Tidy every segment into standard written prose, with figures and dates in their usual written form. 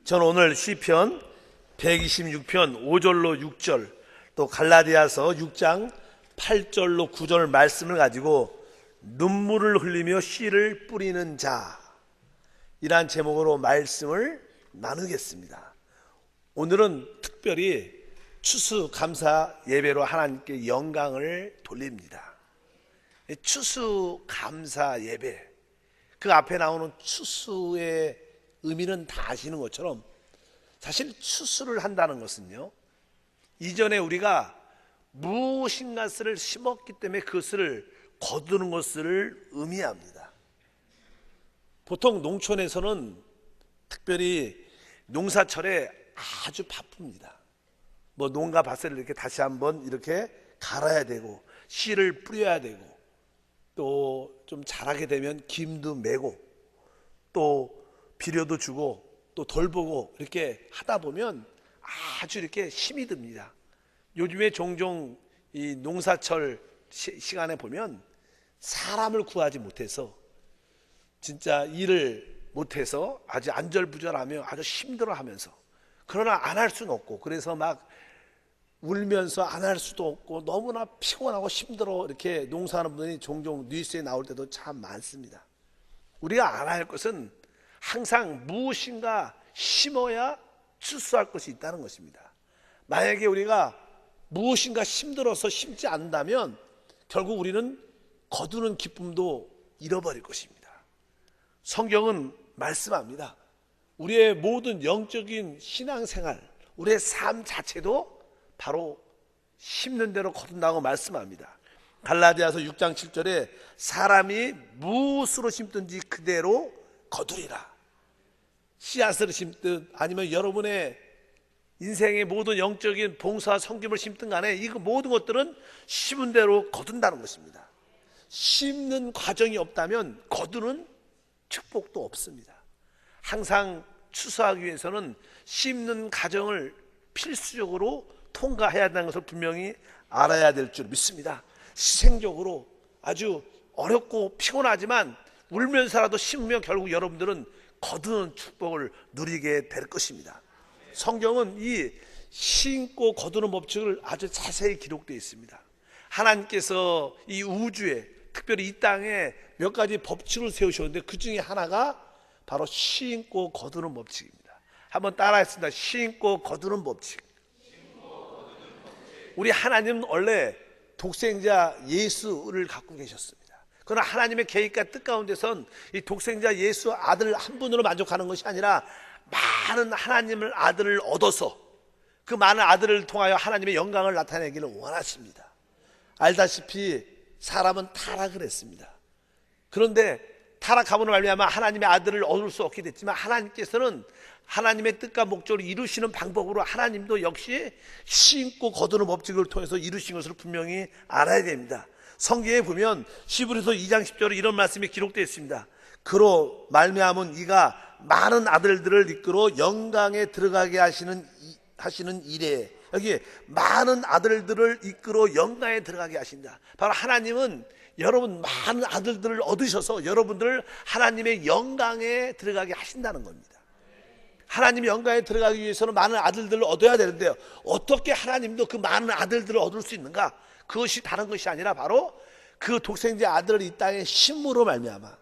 저는 오늘 시편 126편 5절로 6절, 또 갈라디아서 6장 8절로 9절 말씀을 가지고 눈물을 흘리며 씨를 뿌리는 자, 이란 제목으로 말씀을 나누겠습니다. 오늘은 특별히 추수감사 예배로 하나님께 영광을 돌립니다. 추수감사 예배, 그 앞에 나오는 추수의 의미는 다 아시는 것처럼 사실 추수를 한다는 것은요, 이전에 우리가 무엇인가를 심었기 때문에 그것을 거두는 것을 의미합니다. 보통 농촌에서는 특별히 농사철에 아주 바쁩니다. 뭐 농가 밭을 이렇게 다시 한번 이렇게 갈아야 되고, 씨를 뿌려야 되고, 또 좀 자라게 되면 김도 메고, 또 비료도 주고, 또 돌보고, 이렇게 하다 보면 아주 이렇게 힘이 듭니다. 요즘에 종종 이 농사철 시간에 보면 사람을 구하지 못해서, 진짜 일을 못해서 아주 안절부절하며 아주 힘들어하면서, 그러나 안 할 수는 없고, 그래서 막 울면서 안 할 수도 없고 너무나 피곤하고 힘들어 이렇게 농사하는 분들이 종종 뉴스에 나올 때도 참 많습니다. 우리가 알아야 할 것은 항상 무엇인가 심어야 추수할 것이 있다는 것입니다. 만약에 우리가 무엇인가 힘들어서 심지 않는다면 결국 우리는 거두는 기쁨도 잃어버릴 것입니다. 성경은 말씀합니다. 우리의 모든 영적인 신앙생활, 우리의 삶 자체도 바로 심는 대로 거둔다고 말씀합니다. 갈라디아서 6장 7절에 사람이 무엇으로 심든지 그대로 거두리라. 씨앗을 심든 아니면 여러분의 인생의 모든 영적인 봉사와 섬김을 심든 간에 이 모든 것들은 심은 대로 거둔다는 것입니다. 심는 과정이 없다면 거두는 축복도 없습니다. 항상 추수하기 위해서는 심는 과정을 필수적으로 통과해야 한다는 것을 분명히 알아야 될 줄 믿습니다. 희생적으로 아주 어렵고 피곤하지만 울면서라도 심으면 결국 여러분들은 거두는 축복을 누리게 될 것입니다. 성경은 이 심고 거두는 법칙을 아주 자세히 기록되어 있습니다. 하나님께서 이 우주에, 특별히 이 땅에 몇 가지 법칙을 세우셨는데 그 중에 하나가 바로 심고 거두는 법칙입니다. 한번 따라했습니다. 심고 거두는 법칙. 우리 하나님은 원래 독생자 예수를 갖고 계셨습니다. 그러나 하나님의 계획과 뜻 가운데선 이 독생자 예수 아들 한 분으로 만족하는 것이 아니라 많은 하나님을 아들을 얻어서 그 많은 아들을 통하여 하나님의 영광을 나타내기를 원하십니다. 알다시피 사람은 타락을 했습니다. 그런데 타락함으로 말미암아 하나님의 아들을 얻을 수 없게 됐지만 하나님께서는 하나님의 뜻과 목적을 이루시는 방법으로 하나님도 역시 심고 거두는 법칙을 통해서 이루신 것을 분명히 알아야 됩니다. 성경에 보면 히브리서 2장 10절에 이런 말씀이 기록되어 있습니다. 그로 말미암은 이가 많은 아들들을 이끌어 영광에 들어가게 하시는 일에, 여기 많은 아들들을 이끌어 영광에 들어가게 하신다. 바로 하나님은 여러분 많은 아들들을 얻으셔서 여러분들을 하나님의 영광에 들어가게 하신다는 겁니다. 하나님의 영광에 들어가기 위해서는 많은 아들들을 얻어야 되는데요, 어떻게 하나님도 그 많은 아들들을 얻을 수 있는가? 그것이 다른 것이 아니라 바로 그 독생자 아들을 이 땅에 심으로 말미암아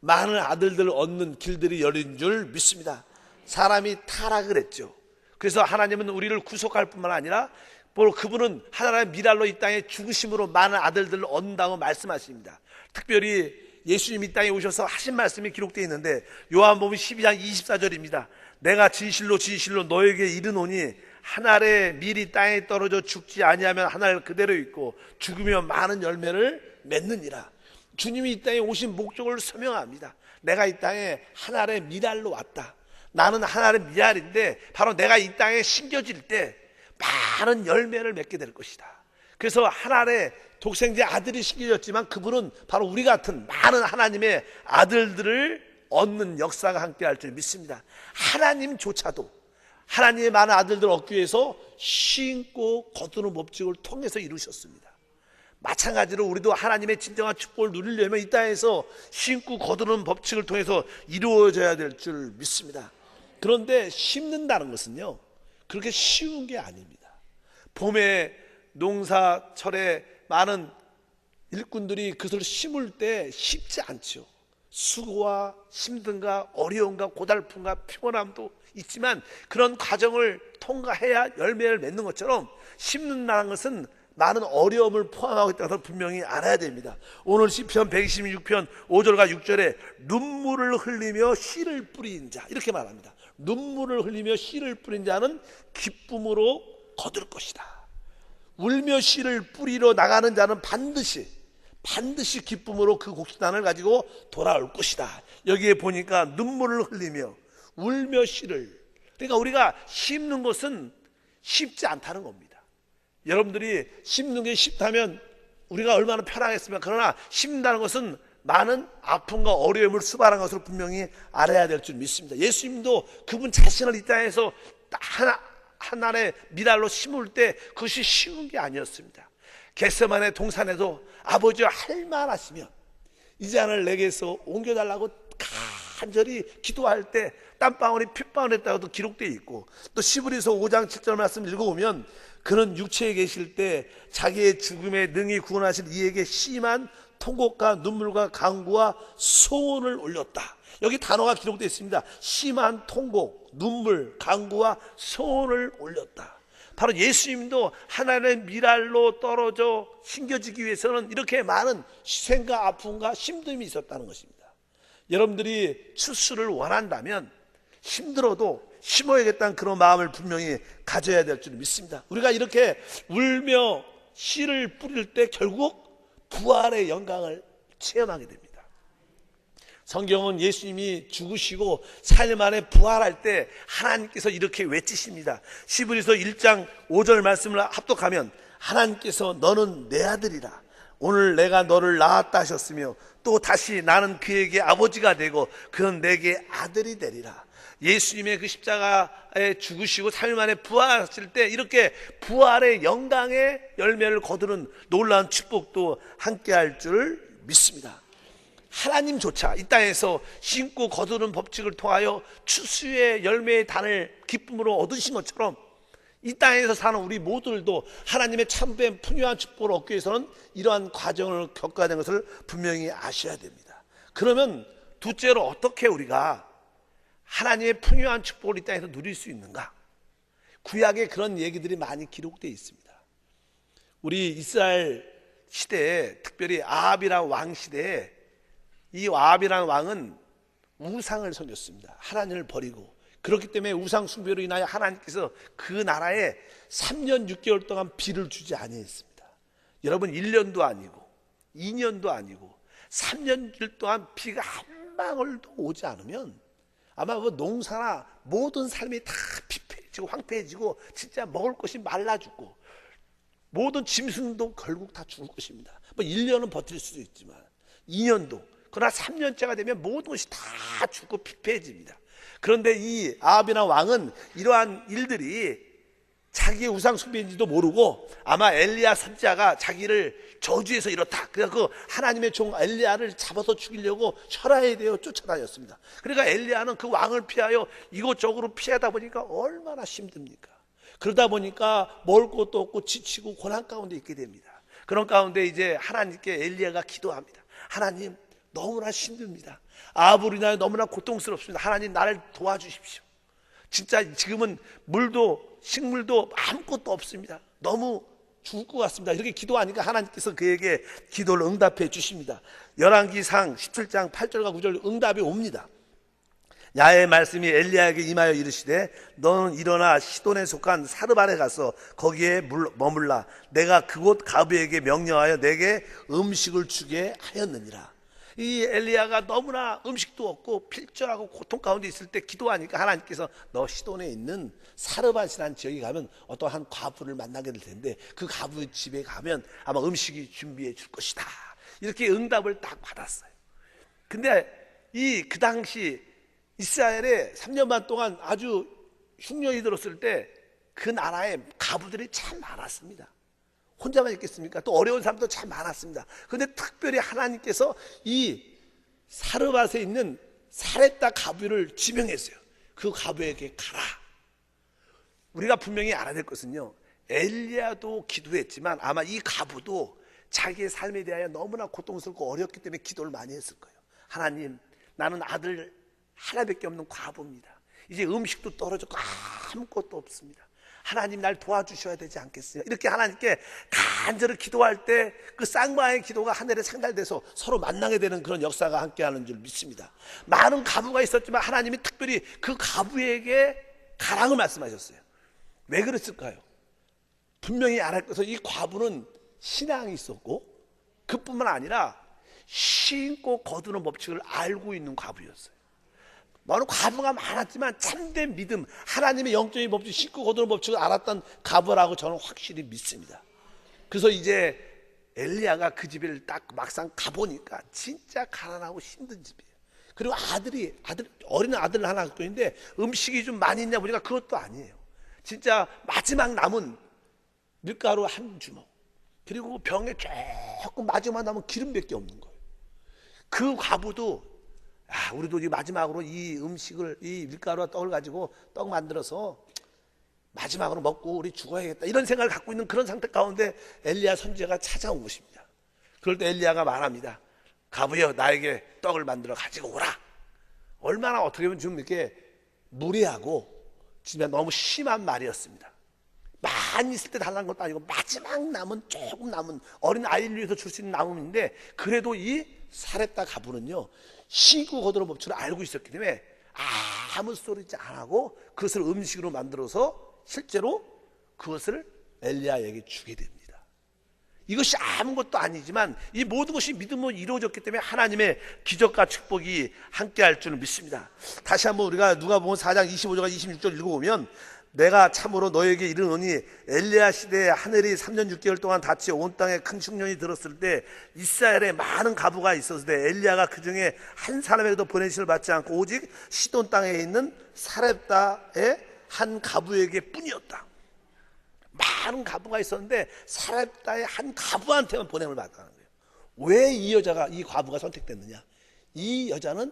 많은 아들들을 얻는 길들이 열린 줄 믿습니다. 사람이 타락을 했죠. 그래서 하나님은 우리를 구속할 뿐만 아니라 그분은 하나님의 미랄로 이 땅에 죽으심으로 많은 아들들을 얻는다고 말씀하십니다. 특별히 예수님이 이 땅에 오셔서 하신 말씀이 기록되어 있는데 요한복음 12장 24절입니다. 내가 진실로 진실로 너에게 이르노니 한 알의 밀이 땅에 떨어져 죽지 아니하면 한 알 그대로 있고 죽으면 많은 열매를 맺느니라. 주님이 이 땅에 오신 목적을 설명합니다. 내가 이 땅에 한 알의 미랄로 왔다. 나는 한 알의 미랄인데 바로 내가 이 땅에 심겨질 때 많은 열매를 맺게 될 것이다. 그래서 한 알의 독생자 아들이 심겨졌지만 그분은 바로 우리 같은 많은 하나님의 아들들을 얻는 역사가 함께 할 줄 믿습니다. 하나님조차도 하나님의 많은 아들들을 얻기 위해서 심고 거두는 법칙을 통해서 이루셨습니다. 마찬가지로 우리도 하나님의 진정한 축복을 누리려면 이 땅에서 심고 거두는 법칙을 통해서 이루어져야 될 줄 믿습니다. 그런데 심는다는 것은요, 그렇게 쉬운 게 아닙니다. 봄에 농사철에 많은 일꾼들이 그것을 심을 때 쉽지 않죠. 수고와 힘든가 어려움과 고달픔과 피곤함도 있지만 그런 과정을 통과해야 열매를 맺는 것처럼 심는다는 것은 많은 어려움을 포함하고 있다는 것을 분명히 알아야 됩니다. 오늘 시편 126편 5절과 6절에 눈물을 흘리며 씨를 뿌린 자, 이렇게 말합니다. 눈물을 흘리며 씨를 뿌린 자는 기쁨으로 거둘 것이다. 울며 씨를 뿌리러 나가는 자는 반드시 기쁨으로 그 곡식단을 가지고 돌아올 것이다. 여기에 보니까 눈물을 흘리며 울며 씨를, 그러니까 우리가 심는 것은 쉽지 않다는 겁니다. 여러분들이 심는 게 쉽다면 우리가 얼마나 편하겠습니까? 그러나 심는다는 것은 많은 아픔과 어려움을 수반한 것을 분명히 알아야 될 줄 믿습니다. 예수님도 그분 자신을 이 땅에서 하나의 미랄로 심을 때 그것이 쉬운 게 아니었습니다. 겟세마네 동산에도 아버지와 할 만하시면 이 잔을 내게서 옮겨달라고 간절히 기도할 때 땀방울이 핏방울 했다고도 기록되어 있고, 또 시브리서 5장 7절 말씀 읽어보면 그는 육체에 계실 때 자기의 죽음에 능히 구원하실 이에게 심한 통곡과 눈물과 간구와 소원을 올렸다. 여기 단어가 기록되어 있습니다. 심한 통곡, 눈물, 간구와 소원을 올렸다. 바로 예수님도 하나님의 미랄로 떨어져 심겨지기 위해서는 이렇게 많은 희생과 아픔과 힘듦이 있었다는 것입니다. 여러분들이 추수를 원한다면 힘들어도 심어야겠다는 그런 마음을 분명히 가져야 될 줄 믿습니다. 우리가 이렇게 울며 씨를 뿌릴 때 결국 부활의 영광을 체험하게 됩니다. 성경은 예수님이 죽으시고 4일 만에 부활할 때 하나님께서 이렇게 외치십니다. 시브리서 1장 5절 말씀을 합독하면 하나님께서 너는 내 아들이라, 오늘 내가 너를 낳았다 하셨으며 또 다시 나는 그에게 아버지가 되고 그는 내게 아들이 되리라. 예수님의 그 십자가에 죽으시고 3일 만에 부활하실 때 이렇게 부활의 영광의 열매를 거두는 놀라운 축복도 함께할 줄 믿습니다. 하나님조차 이 땅에서 심고 거두는 법칙을 통하여 추수의 열매의 단을 기쁨으로 얻으신 것처럼 이 땅에서 사는 우리 모두들도 하나님의 참된 풍요한 축복을 얻기 위해서는 이러한 과정을 겪어야 되는 것을 분명히 아셔야 됩니다. 그러면 둘째로 어떻게 우리가 하나님의 풍요한 축복을 이 땅에서 누릴 수 있는가? 구약에 그런 얘기들이 많이 기록되어 있습니다. 우리 이스라엘 시대에, 특별히 아합이라는 왕 시대에 이 아합이라는 왕은 우상을 섬겼습니다. 하나님을 버리고. 그렇기 때문에 우상 숭배로 인하여 하나님께서 그 나라에 3년 6개월 동안 비를 주지 아니했습니다. 여러분, 1년도 아니고 2년도 아니고 3년일 동안 비가 한 방울도 오지 않으면 아마 뭐 농사나 모든 삶이 다 피폐해지고 황폐해지고 진짜 먹을 것이 말라 죽고 모든 짐승도 결국 다 죽을 것입니다. 뭐 1년은 버틸 수도 있지만 2년도, 그러나 3년째가 되면 모든 것이 다 죽고 피폐해집니다. 그런데 이 아합이나 왕은 이러한 일들이 자기의 우상 숭배인지도 모르고 아마 엘리야 선지자가 자기를 저주해서 이렇다, 그래서 그 하나님의 종 엘리야를 잡아서 죽이려고 철야에 대어 쫓아다녔습니다. 그러니까 엘리야는 그 왕을 피하여 이곳저곳으로 피하다 보니까 얼마나 힘듭니까? 그러다 보니까 먹을 것도 없고 지치고 고난 가운데 있게 됩니다. 그런 가운데 이제 하나님께 엘리야가 기도합니다. 하나님, 너무나 힘듭니다. 아합으로 인하여 너무나 고통스럽습니다. 하나님, 나를 도와주십시오. 진짜 지금은 물도 식물도 아무것도 없습니다. 너무 죽을 것 같습니다. 이렇게 기도하니까 하나님께서 그에게 기도를 응답해 주십니다. 열왕기상 17장 8절과 9절 응답이 옵니다. 야훼의 말씀이 엘리야에게 임하여 이르시되 너는 일어나 시돈에 속한 사르밧에 가서 거기에 머물라. 내가 그곳 가부에게 명령하여 내게 음식을 주게 하였느니라. 이 엘리야가 너무나 음식도 없고 필절하고 고통 가운데 있을 때 기도하니까 하나님께서 너 시돈에 있는 사르밧이라는 지역에 가면 어떠한 과부를 만나게 될 텐데 그 과부 집에 가면 아마 음식이 준비해 줄 것이다. 이렇게 응답을 딱 받았어요. 근데 그 당시 이스라엘에 3년 반 동안 아주 흉년이 들었을 때 그 나라에 과부들이 참 많았습니다. 혼자만 있겠습니까? 또 어려운 사람도 참 많았습니다. 그런데 특별히 하나님께서 이 사르밧에 있는 사렙다 과부를 지명했어요. 그 과부에게 가라. 우리가 분명히 알아야 될 것은요, 엘리야도 기도했지만 아마 이 과부도 자기의 삶에 대하여 너무나 고통스럽고 어렵기 때문에 기도를 많이 했을 거예요. 하나님, 나는 아들 하나밖에 없는 과부입니다. 이제 음식도 떨어졌고 아무것도 없습니다. 하나님, 날 도와주셔야 되지 않겠어요? 이렇게 하나님께 간절히 기도할 때 그 쌍방의 기도가 하늘에 상달돼서 서로 만나게 되는 그런 역사가 함께하는 줄 믿습니다. 많은 과부가 있었지만 하나님이 특별히 그 과부에게 가라고 말씀하셨어요. 왜 그랬을까요? 분명히 알아야 것은 이 과부는 신앙이 있었고 그뿐만 아니라 신고 거두는 법칙을 알고 있는 과부였어요. 많은 과부가 많았지만 참된 믿음, 하나님의 영적인 법칙, 신고 거두는 법칙을 알았던 과부라고 저는 확실히 믿습니다. 그래서 이제 엘리야가 그 집을 딱 막상 가보니까 진짜 가난하고 힘든 집이에요. 그리고 어린 아들 하나 갖고 있는데 음식이 좀 많이 있냐 보니까 그것도 아니에요. 진짜 마지막 남은 밀가루 한 주먹, 그리고 병에 조금 마지막 남은 기름밖에 없는 거예요. 그 과부도 우리도 이제 마지막으로 이 음식을, 이 밀가루와 떡을 가지고 떡 만들어서 마지막으로 먹고 우리 죽어야겠다, 이런 생각을 갖고 있는 그런 상태 가운데 엘리야 선지자가 찾아온 것입니다. 그럴 때 엘리야가 말합니다. 과부여, 나에게 떡을 만들어 가지고 오라. 얼마나 어떻게 보면 좀 이렇게 무례하고 진짜 너무 심한 말이었습니다. 많이 있을 때 달라는 것도 아니고 마지막 남은, 조금 남은 어린 아이를 위해서 줄 수 있는 나무인데, 그래도 이 사렙다 과부는요, 신고 거두는 법칙을 알고 있었기 때문에 아무 소리지 안 하고 그것을 음식으로 만들어서 실제로 그것을 엘리야에게 주게 됩니다. 이것이 아무것도 아니지만 이 모든 것이 믿음으로 이루어졌기 때문에 하나님의 기적과 축복이 함께할 줄을 믿습니다. 다시 한번 우리가 누가복음 4장 25절과 26절 읽어보면, 내가 참으로 너에게 이르노니 엘리야 시대에 하늘이 3년 6개월 동안 닫히 온 땅에 큰 흉년이 들었을 때 이스라엘에 많은 과부가 있었을 때 엘리야가 그 중에 한 사람에게도 보내심을 받지 않고 오직 시돈 땅에 있는 사렙다의 한 과부에게 뿐이었다. 많은 과부가 있었는데 사렙다의 한 과부한테만 보냄을 받았다는 거예요. 왜 이 여자가, 이 과부가 선택됐느냐? 이 여자는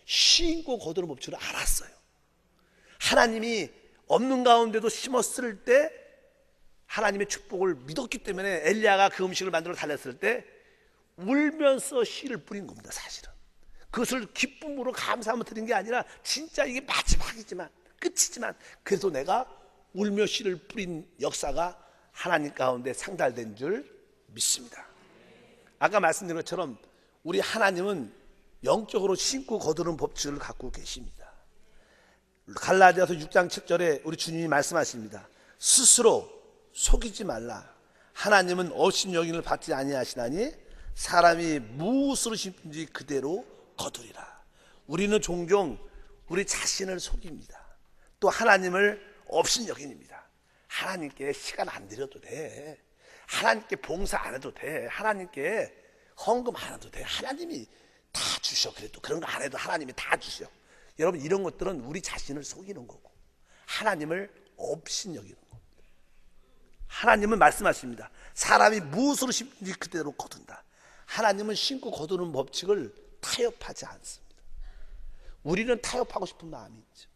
신고 거두는 법칙을 알았어요. 하나님이 없는 가운데도 심었을 때 하나님의 축복을 믿었기 때문에 엘리야가 그 음식을 만들어 달렸을 때 울면서 씨를 뿌린 겁니다. 사실은 그것을 기쁨으로 감사하며 드린 게 아니라 진짜 이게 마지막이지만, 끝이지만 그래도 내가 울며 씨를 뿌린 역사가 하나님 가운데 상달된 줄 믿습니다. 아까 말씀드린 것처럼 우리 하나님은 영적으로 신고 거두는 법칙을 갖고 계십니다. 갈라디아서 6장 7절에 우리 주님이 말씀하십니다. 스스로 속이지 말라. 하나님은 업신여김을 받지 아니하시나니 사람이 무엇으로 심든지 그대로 거두리라. 우리는 종종 우리 자신을 속입니다. 또 하나님을 업신여김입니다. 하나님께 시간 안 드려도 돼. 하나님께 봉사 안 해도 돼. 하나님께 헌금 안 해도 돼. 하나님이 다 주셔. 그래도 그런 거 안 해도 하나님이 다 주셔. 여러분, 이런 것들은 우리 자신을 속이는 거고 하나님을 업신여기는 겁니다. 하나님은 말씀하십니다. 사람이 무엇으로 심든지 그대로 거둔다. 하나님은 심고 거두는 법칙을 타협하지 않습니다. 우리는 타협하고 싶은 마음이 있죠.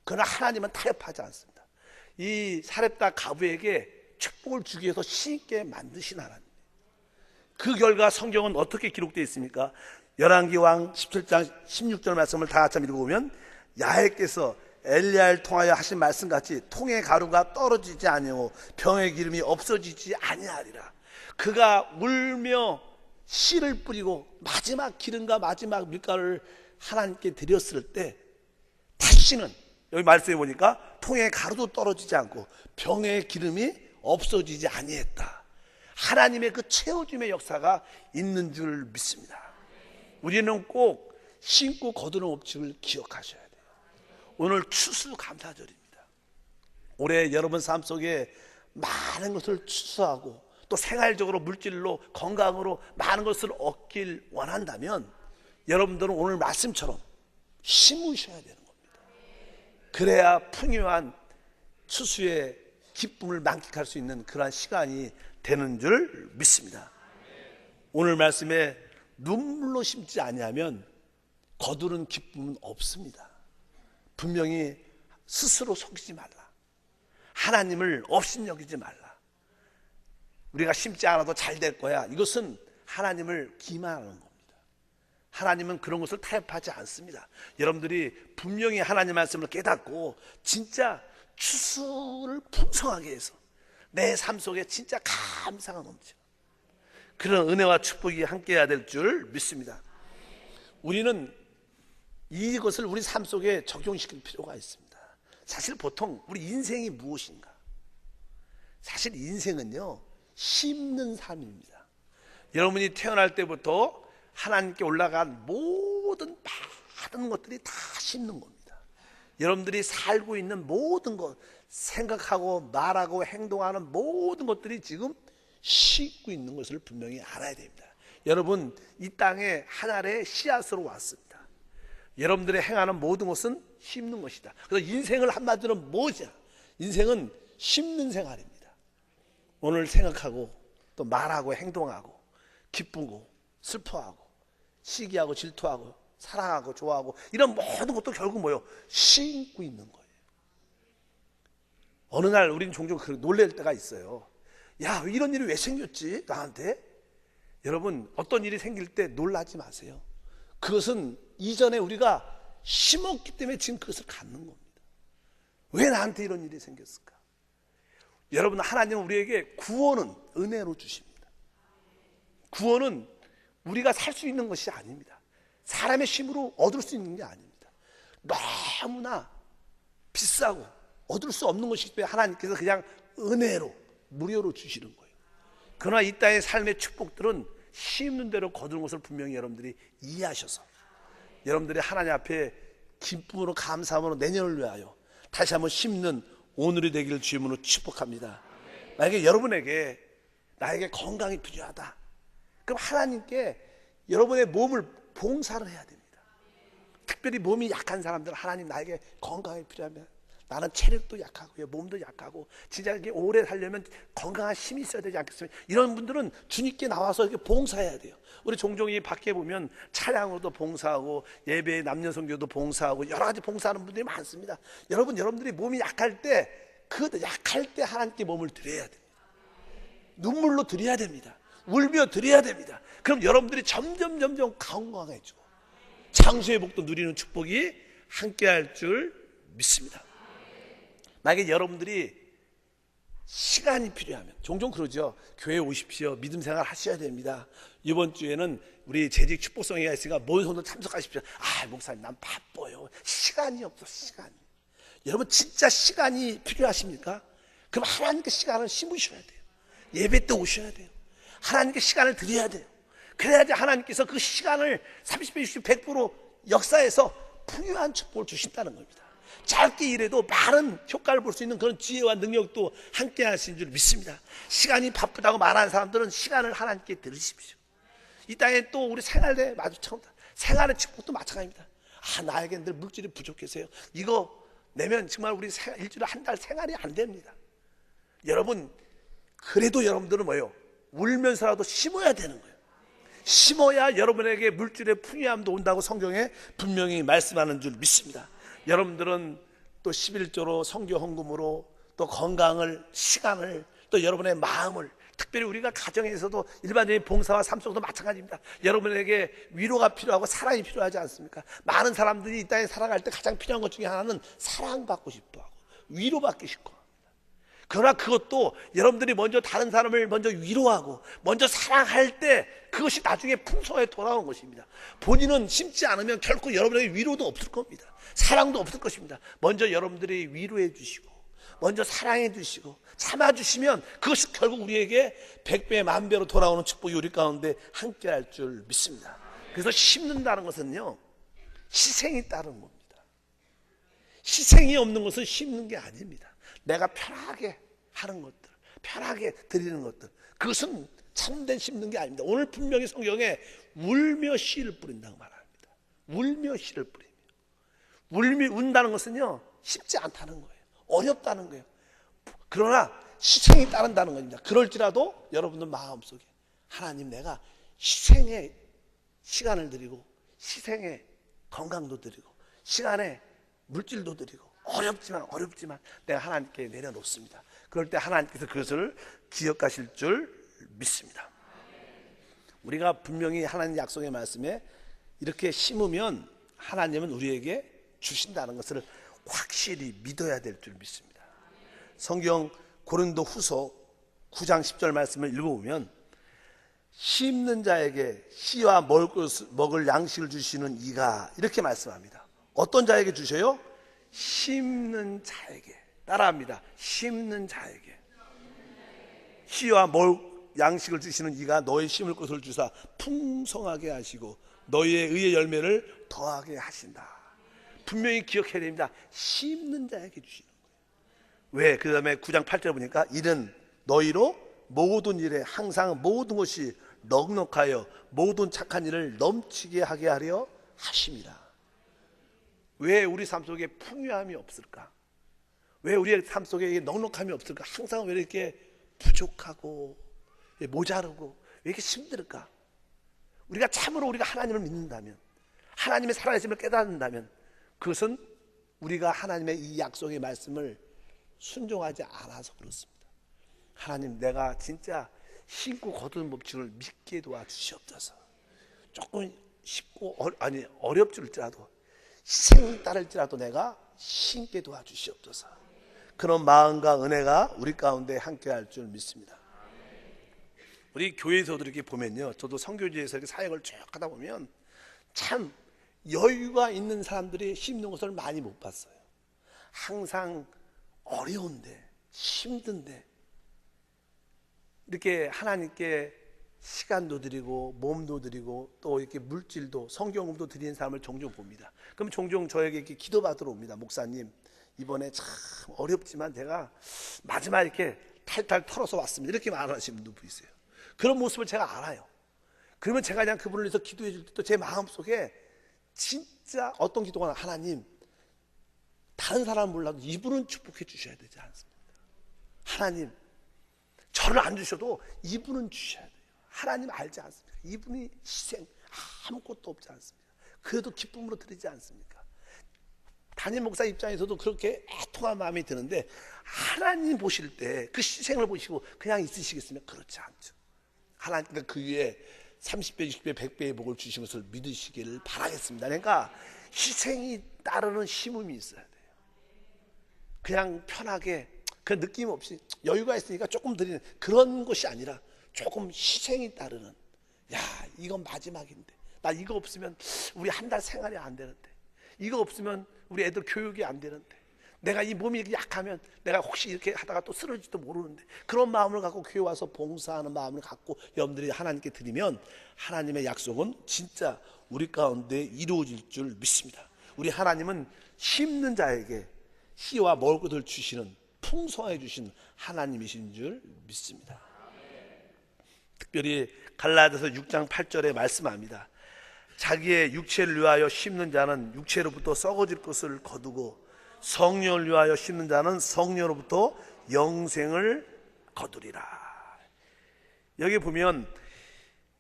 그러나 하나님은 타협하지 않습니다. 이 사렙다 과부에게 축복을 주기 위해서 신있게 만드신 하나님. 그 결과 성경은 어떻게 기록되어 있습니까? 열왕기왕 17장 16절 말씀을 다 같이 읽어보면, 야훼께서 엘리야를 통하여 하신 말씀같이 통의 가루가 떨어지지 아니하고 병의 기름이 없어지지 아니하리라. 그가 울며 씨를 뿌리고 마지막 기름과 마지막 밀가루를 하나님께 드렸을 때 다시는, 여기 말씀해 보니까 통의 가루도 떨어지지 않고 병의 기름이 없어지지 아니했다. 하나님의 그 채워줌의 역사가 있는 줄 믿습니다. 우리는 꼭 신고 거두는 법칙을 기억하셔야 돼요. 오늘 추수감사절입니다. 올해 여러분 삶 속에 많은 것을 추수하고 또 생활적으로, 물질로, 건강으로 많은 것을 얻길 원한다면 여러분들은 오늘 말씀처럼 심으셔야 되는 겁니다. 그래야 풍요한 추수의 기쁨을 만끽할 수 있는 그러한 시간이 되는 줄 믿습니다. 오늘 말씀에 눈물로 심지 아니하면 거두는 기쁨은 없습니다. 분명히 스스로 속이지 말라. 하나님을 업신여기지 말라. 우리가 심지 않아도 잘 될 거야. 이것은 하나님을 기만하는 겁니다. 하나님은 그런 것을 타협하지 않습니다. 여러분들이 분명히 하나님 말씀을 깨닫고 진짜 추수를 풍성하게 해서 내 삶 속에 진짜 감사가 넘치는 그런 은혜와 축복이 함께해야 될 줄 믿습니다. 우리는 이것을 우리 삶 속에 적용시킬 필요가 있습니다. 사실 보통 우리 인생이 무엇인가? 사실 인생은요, 심는 삶입니다. 여러분이 태어날 때부터 하나님께 올라간 모든 것들이 다 심는 겁니다. 여러분들이 살고 있는 모든 것, 생각하고 말하고 행동하는 모든 것들이 지금 심고 있는 것을 분명히 알아야 됩니다. 여러분, 이 땅에 하나의 씨앗으로 왔습니다. 여러분들의 행하는 모든 것은 심는 것이다. 그래서 인생을 한마디로 뭐냐? 인생은 심는 생활입니다. 오늘 생각하고 또 말하고 행동하고 기쁘고 슬퍼하고 시기하고 질투하고 사랑하고 좋아하고 이런 모든 것도 결국 뭐예요? 심고 있는 거예요. 어느 날 우리는 종종 놀랄 때가 있어요. 야, 이런 일이 왜 생겼지 나한테? 여러분, 어떤 일이 생길 때 놀라지 마세요. 그것은 이전에 우리가 심었기 때문에 지금 그것을 갖는 겁니다. 왜 나한테 이런 일이 생겼을까? 여러분, 하나님은 우리에게 구원은 은혜로 주십니다. 구원은 우리가 살 수 있는 것이 아닙니다. 사람의 힘으로 얻을 수 있는 게 아닙니다. 너무나 비싸고 얻을 수 없는 것이기 때문에 하나님께서 그냥 은혜로 무료로 주시는 거예요. 그러나 이 땅의 삶의 축복들은 심는 대로 거두는 것을 분명히 여러분들이 이해하셔서 여러분들이 하나님 앞에 기쁨으로 감사함으로 내년을 위하여 다시 한번 심는 오늘이 되기를 주님으로 축복합니다. 만약에 여러분에게 나에게 건강이 필요하다, 그럼 하나님께 여러분의 몸을 봉사를 해야 됩니다. 특별히 몸이 약한 사람들은 하나님 나에게 건강이 필요하면, 나는 체력도 약하고요, 몸도 약하고 진짜 이게 오래 살려면 건강한 힘이 있어야 되지 않겠습니까? 이런 분들은 주님께 나와서 이렇게 봉사해야 돼요. 우리 종종 이 밖에 보면 차량으로도 봉사하고 예배 남녀 선교도 봉사하고 여러 가지 봉사하는 분들이 많습니다. 여러분들이 몸이 약할 때 하나님께 몸을 드려야 됩니다. 눈물로 드려야 됩니다. 울며 드려야 됩니다. 그럼 여러분들이 점점 건강해지고 장수의 복도 누리는 축복이 함께할 줄 믿습니다. 만약에 여러분들이 시간이 필요하면, 종종 그러죠. 교회 오십시오. 믿음 생활 하셔야 됩니다. 이번 주에는 우리 재직 축복성회가 있으니까 모든 성도 참석하십시오. 아, 목사님 난 바빠요. 시간이 없어. 시간이. 여러분, 진짜 시간이 필요하십니까? 그럼 하나님께 시간을 심으셔야 돼요. 예배 때 오셔야 돼요. 하나님께 시간을 드려야 돼요. 그래야지 하나님께서 그 시간을 30배, 60, 100% 역사에서 풍요한 축복을 주신다는 겁니다. 짧게 일해도 많은 효과를 볼 수 있는 그런 지혜와 능력도 함께 하신 줄 믿습니다. 시간이 바쁘다고 말하는 사람들은 시간을 하나님께 들으십시오. 이 땅에 또 우리 생활에 마주쳐온다. 생활의 축복도 마찬가지입니다. 아, 나에겐 늘 물질이 부족해서요. 이거 내면 정말 우리 일주일에 한 달 생활이 안 됩니다. 여러분, 그래도 여러분들은 뭐예요? 울면서라도 심어야 되는 거예요. 심어야 여러분에게 물질의 풍요함도 온다고 성경에 분명히 말씀하는 줄 믿습니다. 여러분들은 또 11조로 선교 헌금으로 또 건강을, 시간을, 또 여러분의 마음을, 특별히 우리가 가정에서도 일반적인 봉사와 삶 속도 마찬가지입니다. 여러분에게 위로가 필요하고 사랑이 필요하지 않습니까? 많은 사람들이 이 땅에 살아갈 때 가장 필요한 것 중에 하나는 사랑받고 싶어하고 위로받기 싶고 합니다. 그러나 그것도 여러분들이 먼저 다른 사람을 먼저 위로하고 먼저 사랑할 때 그것이 나중에 풍성하게 돌아오는 것입니다. 본인은 심지 않으면 결코 여러분에게 위로도 없을 겁니다. 사랑도 없을 것입니다. 먼저 여러분들이 위로해 주시고 먼저 사랑해 주시고 참아 주시면 그것이 결국 우리에게 100배 만배로 돌아오는 축복이 우리 가운데 함께 할 줄 믿습니다. 그래서 심는다는 것은요, 희생이 따르는 겁니다. 희생이 없는 것은 심는 게 아닙니다. 내가 편하게 하는 것들, 편하게 드리는 것들, 그것은 참된 심는 게 아닙니다. 오늘 분명히 성경에 울며 씨를 뿌린다고 말합니다. 울며 씨를 뿌리며, 운다는 것은요 쉽지 않다는 거예요. 어렵다는 거예요. 그러나 희생이 따른다는 겁니다. 그럴지라도 여러분들 마음속에 하나님, 내가 희생의 시간을 드리고 희생의 건강도 드리고 시간에 물질도 드리고 어렵지만 내가 하나님께 내려놓습니다. 그럴 때 하나님께서 그것을 기억하실 줄 믿습니다. 우리가 분명히 하나님 약속의 말씀에 이렇게 심으면 하나님은 우리에게 주신다는 것을 확실히 믿어야 될 줄 믿습니다. 성경 고린도 후서 9장 10절 말씀을 읽어보면 심는 자에게 씨와 먹을 양식을 주시는 이가 이렇게 말씀합니다. 어떤 자에게 주셔요? 심는 자에게. 따라합니다. 심는 자에게 씨와 먹을 양식을 주시는 이가 너의 심을 것을 주사 풍성하게 하시고 너희의 의의 열매를 더하게 하신다. 분명히 기억해야 됩니다. 심는 자에게 주시는 거예요. 왜? 그 다음에 9장 8절 보니까 이는 너희로 모든 일에 항상 모든 것이 넉넉하여 모든 착한 일을 넘치게 하게 하려 하심이라. 왜 우리 삶 속에 풍요함이 없을까? 왜 우리의 삶 속에 넉넉함이 없을까? 항상 왜 이렇게 부족하고 모자르고 왜 이렇게 힘들까? 우리가 참으로 우리가 하나님을 믿는다면, 하나님의 살아계심을 깨닫는다면, 그것은 우리가 하나님의 이 약속의 말씀을 순종하지 않아서 그렇습니다. 하나님, 내가 진짜 신고 거두는 법칙을 믿게 도와주시옵소서. 조금 쉽고 어렵을지라도 희생이 따를지라도 내가 신게 도와주시옵소서. 그런 마음과 은혜가 우리 가운데 함께할 줄 믿습니다. 우리 교회에서도 이렇게 보면요, 저도 선교지에서 이렇게 사역을 쭉 하다 보면 참 여유가 있는 사람들이 심는 것을 많이 못 봤어요. 항상 어려운데 힘든데 이렇게 하나님께 시간도 드리고 몸도 드리고 또 이렇게 물질도 성경음도 드리는 사람을 종종 봅니다. 그럼 종종 저에게 이렇게 기도받으러 옵니다. 목사님, 이번에 참 어렵지만 제가 마지막에 이렇게 탈탈 털어서 왔습니다. 이렇게 말하시는 분도 있어요. 그런 모습을 제가 알아요. 그러면 제가 그냥 그분을 위해서 기도해 줄 때 또 제 마음속에 진짜 어떤 기도가 하나님, 다른 사람은 몰라도 이분은 축복해 주셔야 되지 않습니까? 하나님, 저를 안 주셔도 이분은 주셔야 돼요. 하나님 알지 않습니까? 이분이 희생 아무것도 없지 않습니까? 그래도 기쁨으로 드리지 않습니까? 담임 목사 입장에서도 그렇게 애통한 마음이 드는데 하나님 보실 때 그 희생을 보시고 그냥 있으시겠으면 그렇지 않죠. 하나님께서 그 위에 30배, 60배, 100배의 복을 주신 것을 믿으시기를 바라겠습니다. 그러니까 희생이 따르는 심음이 있어야 돼요. 그냥 편하게 그 느낌 없이 여유가 있으니까 조금 드리는 그런 것이 아니라 조금 희생이 따르는, 야, 이건 마지막인데 나 이거 없으면 우리 한 달 생활이 안 되는데, 이거 없으면 우리 애들 교육이 안 되는데, 내가 이 몸이 약하면 내가 혹시 이렇게 하다가 또 쓰러질지도 모르는데, 그런 마음을 갖고 교회 와서 봉사하는 마음을 갖고 여러분들이 하나님께 드리면 하나님의 약속은 진짜 우리 가운데 이루어질 줄 믿습니다. 우리 하나님은 심는 자에게 씨와 먹을 것을 주시는, 풍성하게 주시는 하나님이신 줄 믿습니다. 특별히 갈라디아서 6장 8절에 말씀합니다. 자기의 육체를 위하여 심는 자는 육체로부터 썩어질 것을 거두고 성령을 위하여 심는 자는 성령으로부터 영생을 거두리라. 여기 보면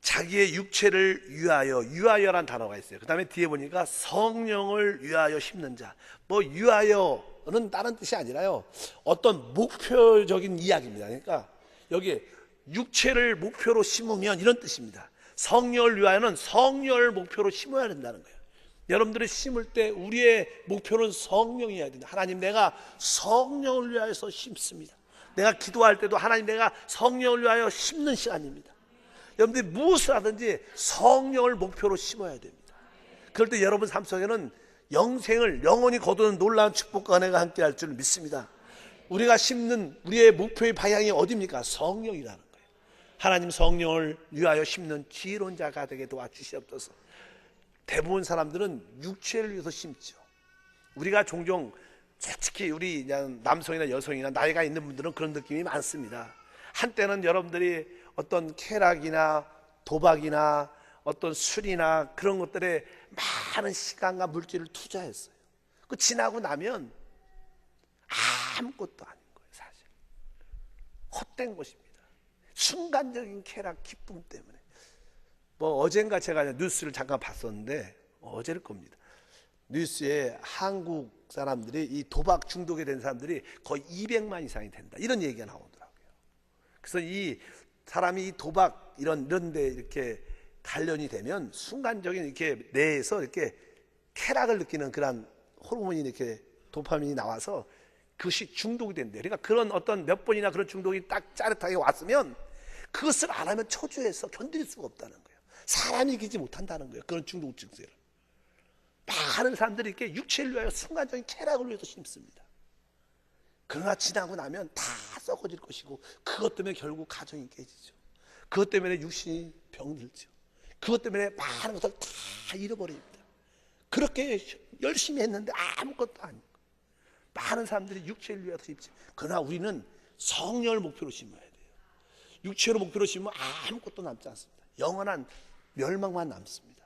자기의 육체를 위하여란 단어가 있어요. 그 다음에 뒤에 보니까 성령을 위하여 심는 자. 뭐 위하여는 다른 뜻이 아니라요, 어떤 목표적인 이야기입니다. 그러니까 여기 육체를 목표로 심으면 이런 뜻입니다. 성령을 위하여는 성령을 목표로 심어야 된다는 거예요. 여러분들이 심을 때 우리의 목표는 성령이어야 된다. 하나님, 내가 성령을 위하여서 심습니다. 내가 기도할 때도 하나님, 내가 성령을 위하여 심는 시간입니다. 여러분들이 무엇을 하든지 성령을 목표로 심어야 됩니다. 그럴 때 여러분 삶 속에는 영생을 영원히 거두는 놀라운 축복과 은혜가 함께할 줄 믿습니다. 우리가 심는 우리의 목표의 방향이 어디입니까? 성령이라는 거예요. 하나님, 성령을 위하여 심는 지혜로운 자가 되게 도와주시옵소서. 대부분 사람들은 육체를 위해서 심죠. 우리가 종종 솔직히 우리 그냥 남성이나 여성이나 나이가 있는 분들은 그런 느낌이 많습니다. 한때는 여러분들이 어떤 쾌락이나 도박이나 어떤 술이나 그런 것들에 많은 시간과 물질을 투자했어요. 그 지나고 나면 아무것도 아닌 거예요. 사실 헛된 것입니다. 순간적인 쾌락, 기쁨 때문에. 뭐 어젠가 제가 뉴스를 잠깐 봤었는데, 어제일 겁니다. 뉴스에 한국 사람들이 이 도박 중독에 된 사람들이 거의 200만 이상이 된다, 이런 얘기가 나오더라고요. 그래서 이 사람이 도박 이런 데 이렇게 단련이 되면 순간적인 이렇게 뇌에서 이렇게 쾌락을 느끼는 그런 호르몬이 이렇게 도파민이 나와서 그것이 중독이 된대요. 그러니까 그런 어떤 몇 번이나 그런 중독이 딱 짜릿하게 왔으면 그것을 안 하면 초조해서 견딜 수가 없다는 거예요. 사람이 이기지 못한다는 거예요. 그런 중독 증세를. 많은 사람들이 이렇게 육체를 위하여 순간적인 쾌락을 위해서 심습니다. 그러나 지나고 나면 다 썩어질 것이고, 그것 때문에 결국 가정이 깨지죠. 그것 때문에 육신이 병들죠. 그것 때문에 많은 것을 다 잃어버립니다. 그렇게 열심히 했는데 아무것도 아니고, 많은 사람들이 육체를 위해서 심지. 그러나 우리는 성령을 목표로 심어야 돼요. 육체로 목표로 심으면 아무것도 남지 않습니다. 영원한 멸망만 남습니다.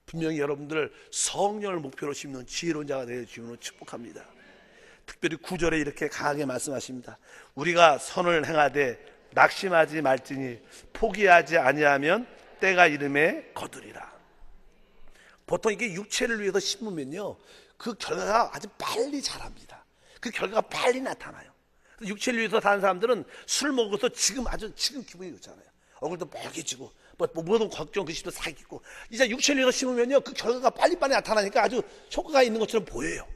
분명히 여러분들 성령을 목표로 심는 지혜로운 자가 되어 주시면 축복합니다. 특별히 9절에 이렇게 강하게 말씀하십니다. 우리가 선을 행하되 낙심하지 말지니 포기하지 아니하면 때가 이름에 거두리라. 보통 이게 육체를 위해서 심으면요, 그 결과가 아주 빨리 자랍니다. 그 결과가 빨리 나타나요. 육체를 위해서 사는 사람들은 술 먹어서 지금 기분이 좋잖아요. 얼굴도 빨개지고 모든 걱정 그 시도 사기고, 이제 육체를 위해서 심으면요, 그 결과가 빨리빨리 나타나니까 아주 효과가 있는 것처럼 보여요.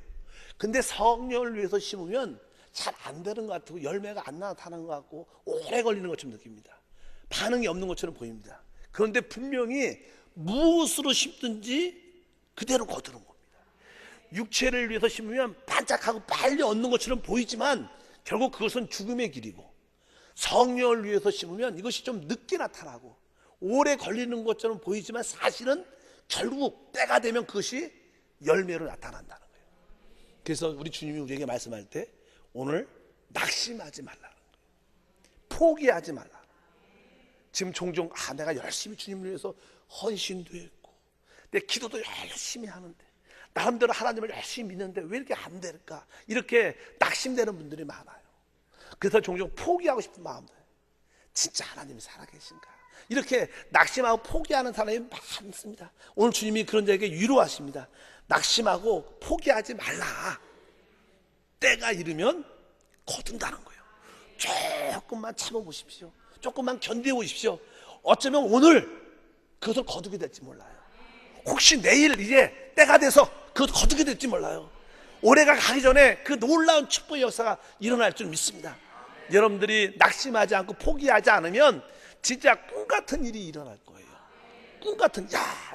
근데 성령을 위해서 심으면 잘 안 되는 것 같고, 열매가 안 나타나는 것 같고, 오래 걸리는 것처럼 느낍니다. 반응이 없는 것처럼 보입니다. 그런데 분명히 무엇으로 심든지 그대로 거두는 겁니다. 육체를 위해서 심으면 반짝하고 빨리 얻는 것처럼 보이지만 결국 그것은 죽음의 길이고, 성령을 위해서 심으면 이것이 좀 늦게 나타나고 오래 걸리는 것처럼 보이지만 사실은 결국 때가 되면 그것이 열매로 나타난다는 거예요. 그래서 우리 주님이 우리에게 말씀할 때 오늘 낙심하지 말라는 거예요. 포기하지 말라. 지금 종종 내가 열심히 주님을 위해서 헌신도 했고 내 기도도 열심히 하는데 나름대로 하나님을 열심히 믿는데 왜 이렇게 안 될까, 이렇게 낙심되는 분들이 많아요. 그래서 종종 포기하고 싶은 마음들, 진짜 하나님이 살아계신가, 이렇게 낙심하고 포기하는 사람이 많습니다. 오늘 주님이 그런 자에게 위로하십니다. 낙심하고 포기하지 말라. 때가 이르면 거둔다는 거예요. 조금만 참아보십시오. 조금만 견뎌보십시오. 어쩌면 오늘 그것을 거두게 될지 몰라요. 혹시 내일 이제 때가 돼서 그것을 거두게 될지 몰라요. 올해가 가기 전에 그 놀라운 축복의 역사가 일어날 줄 믿습니다. 여러분들이 낙심하지 않고 포기하지 않으면 진짜 꿈 같은 일이 일어날 거예요. 꿈 같은,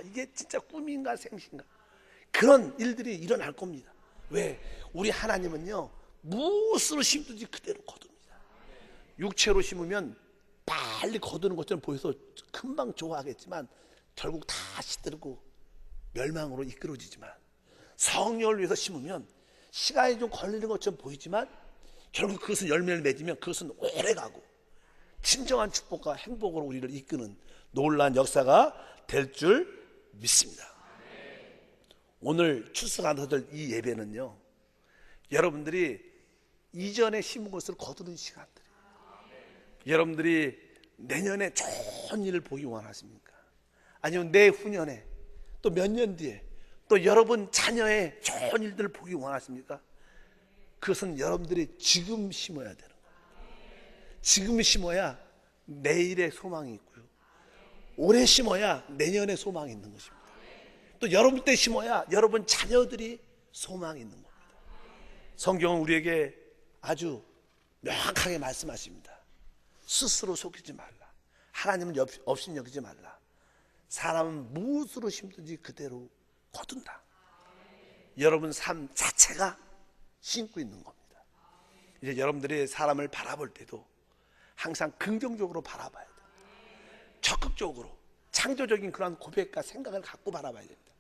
이게 진짜 꿈인가 생신가, 그런 일들이 일어날 겁니다. 왜? 우리 하나님은요, 무엇으로 심든지 그대로 거둡니다. 육체로 심으면 빨리 거두는 것처럼 보여서 금방 좋아하겠지만 결국 다 시들고 멸망으로 이끌어지지만, 성령을 위해서 심으면 시간이 좀 걸리는 것처럼 보이지만 결국 그것은 열매를 맺으면 그것은 오래가고 진정한 축복과 행복으로 우리를 이끄는 놀라운 역사가 될 줄 믿습니다. 오늘 출석하는 이 예배는요, 여러분들이 이전에 심은 것을 거두는 시간들이에요. 여러분들이 내년에 좋은 일을 보기 원하십니까? 아니면 내후년에 또 몇 년 뒤에 또 여러분 자녀의 좋은 일들을 보기 원하십니까? 그것은 여러분들이 지금 심어야 되는 거예요. 지금 심어야 내일의 소망이 있고요, 올해 심어야 내년의 소망이 있는 것입니다. 또 여러분 때 심어야 여러분 자녀들이 소망이 있는 겁니다. 성경은 우리에게 아주 명확하게 말씀하십니다. 스스로 속이지 말라. 하나님은 없인 여기지 말라. 사람은 무엇으로 심든지 그대로 거둔다. 여러분 삶 자체가 심고 있는 겁니다. 이제 여러분들이 사람을 바라볼 때도 항상 긍정적으로 바라봐야 돼요. 적극적으로 창조적인 그런 고백과 생각을 갖고 바라봐야 됩니다.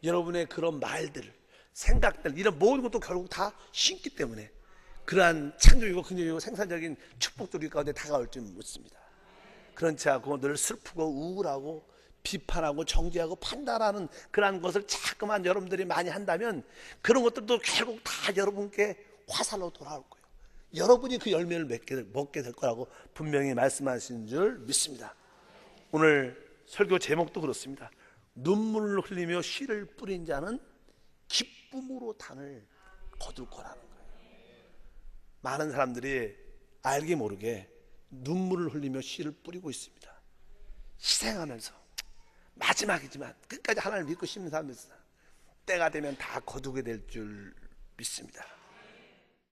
여러분의 그런 말들, 생각들, 이런 모든 것도 결국 다 심기 때문에 그러한 창조적이고 긍정적이고 생산적인 축복들이 가운데 다가올 줄 믿습니다. 그렇지 않고 늘 슬프고 우울하고 비판하고 정죄하고 판단하는 그러한 것을 자꾸만 여러분들이 많이 한다면 그런 것들도 결국 다 여러분께 화살로 돌아올 거예요. 여러분이 그 열매를 먹게 될 거라고 분명히 말씀하신 줄 믿습니다. 오늘 설교 제목도 그렇습니다. 눈물을 흘리며 씨를 뿌린 자는 기쁨으로 단을 거둘 거라는 거예요. 많은 사람들이 알게 모르게 눈물을 흘리며 씨를 뿌리고 있습니다. 희생하면서 마지막이지만 끝까지 하나님을 믿고 심는 사람들, 때가 되면 다 거두게 될 줄 믿습니다.